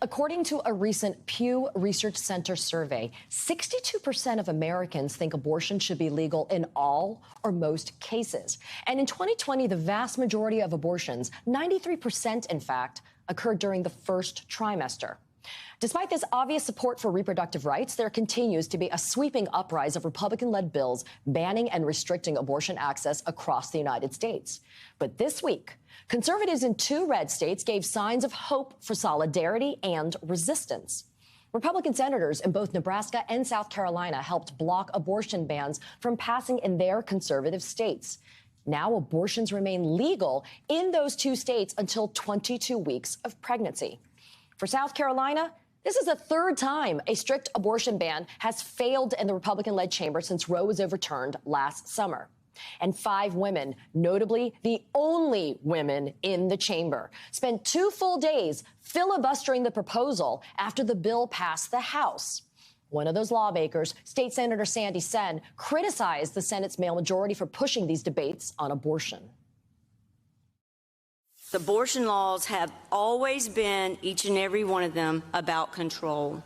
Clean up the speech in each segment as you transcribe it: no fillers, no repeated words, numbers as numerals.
According to a recent Pew Research Center survey, 62% of Americans think abortion should be legal in all or most cases. And in 2020, the vast majority of abortions, 93% in fact, occurred during the first trimester. Despite this obvious support for reproductive rights, there continues to be a sweeping uprise of Republican-led bills banning and restricting abortion access across the United States. But this week, conservatives in 2 red states gave signs of hope for solidarity and resistance. Republican senators in both Nebraska and South Carolina helped block abortion bans from passing in their conservative states. Now abortions remain legal in those 2 states until 22 weeks of pregnancy. For South Carolina, this is the 3rd time a strict abortion ban has failed in the Republican-led chamber since Roe was overturned last summer. And 5 women, notably the only women in the chamber, spent 2 full days filibustering the proposal after the bill passed the House. One of those lawmakers, State Senator Sandy Senn, criticized the Senate's male majority for pushing these debates on abortion. The abortion laws have always been, each and every one of them, about control.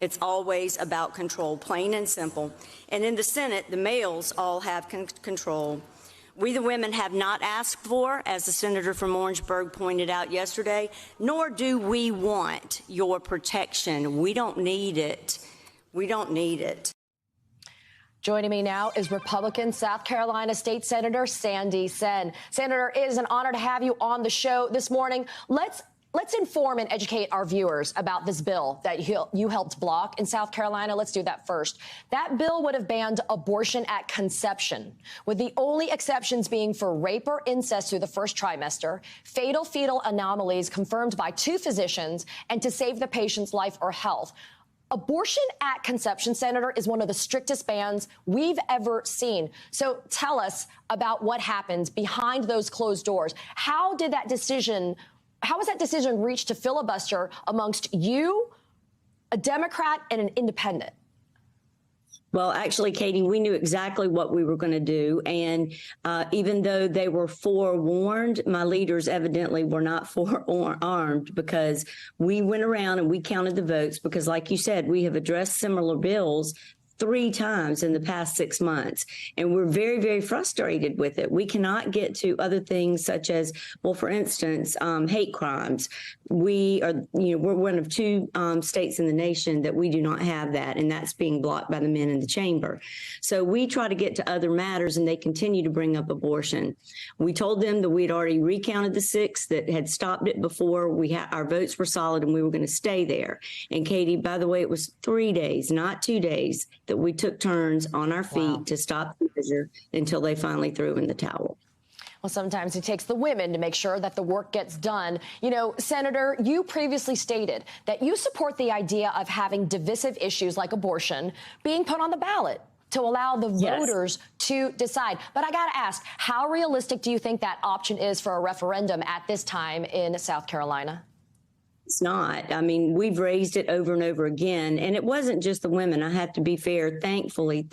It's always about control, plain and simple. And in the Senate, the males all have control. We, the women, have not asked for, as the senator from Orangeburg pointed out yesterday, nor do we want your protection. We don't need it. We don't need it. Joining me now is Republican South Carolina State Senator Sandy Senn. Senator, it is an honor to have you on the show this morning. Let's inform and educate our viewers about this bill that you helped block in South Carolina. Let's do that first. That bill would have banned abortion at conception, with the only exceptions being for rape or incest through the first trimester, fatal fetal anomalies confirmed by 2 physicians, and to save the patient's life or health. Abortion at conception, Senator, is one of the strictest bans we've ever seen. So tell us about what happened behind those closed doors. How was that decision reached to filibuster amongst you, a Democrat, and an independent? Well, actually, Katie, we knew exactly what we were going to do. And even though they were forewarned, my leaders evidently were not forearmed, because we went around and we counted the votes, because like you said, we have addressed similar bills 3 times in the past 6 months. And we're very, very frustrated with it. We cannot get to other things such as, well, for instance, hate crimes. We're one of 2 states in the nation that we do not have that, and that's being blocked by the men in the chamber. So we try to get to other matters, and they continue to bring up abortion. We told them that we had already recounted the 6 that had stopped it before. Our votes were solid, and we were going to stay there. And Katie, by the way, it was 3 days, not 2 days, that we took turns on our feet to stop the measure until they finally threw in the towel. Well, sometimes it takes the women to make sure that the work gets done. You know, Senator, you previously stated that you support the idea of having divisive issues like abortion being put on the ballot to allow the voters to decide. But I got to ask, how realistic do you think that option is for a referendum at this time in South Carolina? It's not. I mean, we've raised it over and over again, and it wasn't just the women. I have to be fair. Thankfully,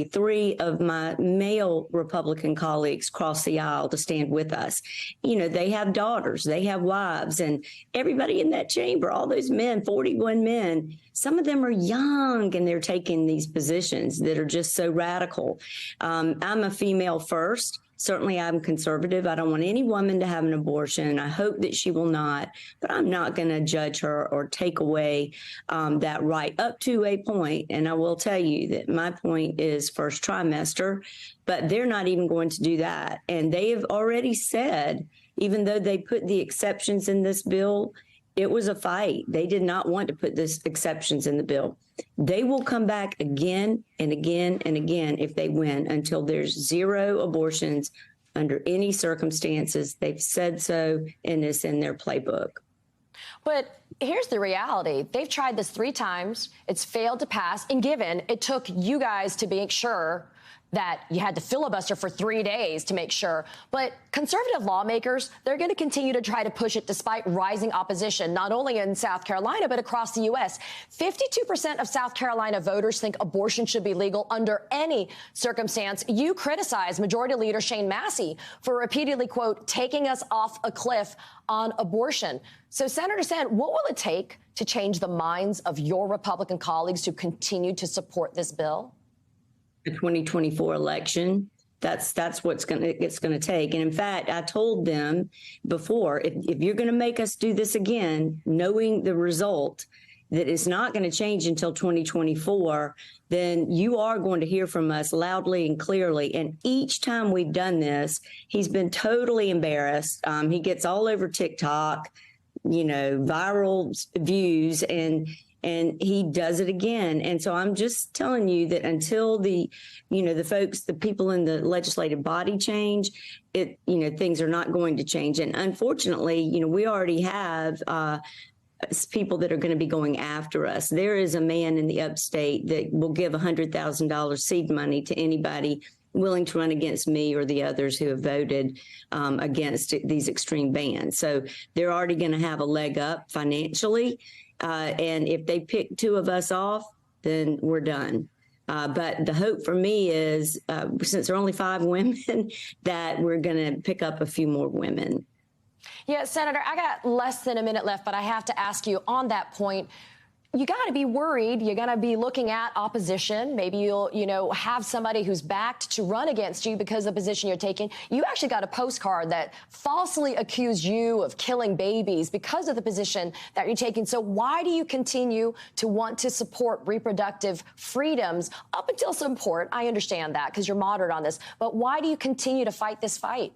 3 of my male Republican colleagues crossed the aisle to stand with us. You know, they have daughters, they have wives, and everybody in that chamber, all those men, 41 men, some of them are young, and they're taking these positions that are just so radical. I'm a female first. Certainly, I'm conservative. I don't want any woman to have an abortion. I hope that she will not, but I'm not going to judge her or take away that right up to a point. And I will tell you that my point is first trimester, but they're not even going to do that. And they have already said, even though they put the exceptions in this bill, it was a fight. They did not want to put these exceptions in the bill. They will come back again and again and again if they win until there's 0 abortions under any circumstances. They've said so, and it's in their playbook. But here's the reality. They've tried this 3 times. It's failed to pass. And given it took you guys to make sure that you had to filibuster for 3 days to make sure. But conservative lawmakers, they're going to continue to try to push it despite rising opposition, not only in South Carolina, but across the U.S. 52% of South Carolina voters think abortion should be legal under any circumstance. You criticize Majority Leader Shane Massey for repeatedly, quote, taking us off a cliff on abortion. So, Senator Senn, Sen, what will it take to change the minds of your Republican colleagues to continue to support this bill? The 2024 election. That's what's it's going to take. And in fact, I told them before, if you're going to make us do this again, knowing the result, that it's not going to change until 2024, then you are going to hear from us loudly and clearly. And each time we've done this, he's been totally embarrassed. He gets all over TikTok, viral views, and he does it again. And so I'm just telling you that until the folks, the people in the legislative body change, things are not going to change. And unfortunately, we already have people that are going to be going after us. There is a man in the upstate that will give $100,000 seed money to anybody willing to run against me or the others who have voted against these extreme bans. So they're already going to have a leg up financially. And if they pick two of us off, then we're done. But the hope for me is, since there are only 5 women, that we're going to pick up a few more women. Yeah, Senator, I got less than a minute left, but I have to ask you on that point. You got to be worried. You're going to be looking at opposition. Maybe you'll, have somebody who's backed to run against you because of the position you're taking. You actually got a postcard that falsely accused you of killing babies because of the position that you're taking. So why do you continue to want to support reproductive freedoms up until some point? I understand that because you're moderate on this. But why do you continue to fight this fight?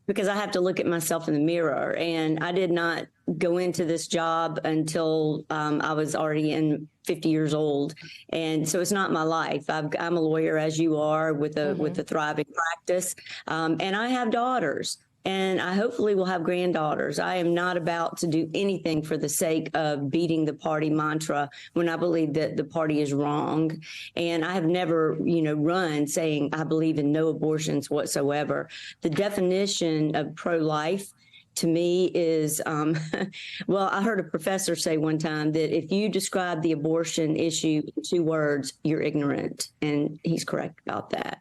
Because I have to look at myself in the mirror, and I did not go into this job until I was already 50 years old. And so it's not my life. I'm a lawyer, as you are, with a thriving practice. And I have daughters, and I hopefully will have granddaughters. I am not about to do anything for the sake of beating the party mantra when I believe that the party is wrong. And I have never, run saying I believe in no abortions whatsoever. The definition of pro-life to me is, well, I heard a professor say one time that if you describe the abortion issue in 2 words, you're ignorant. And he's correct about that.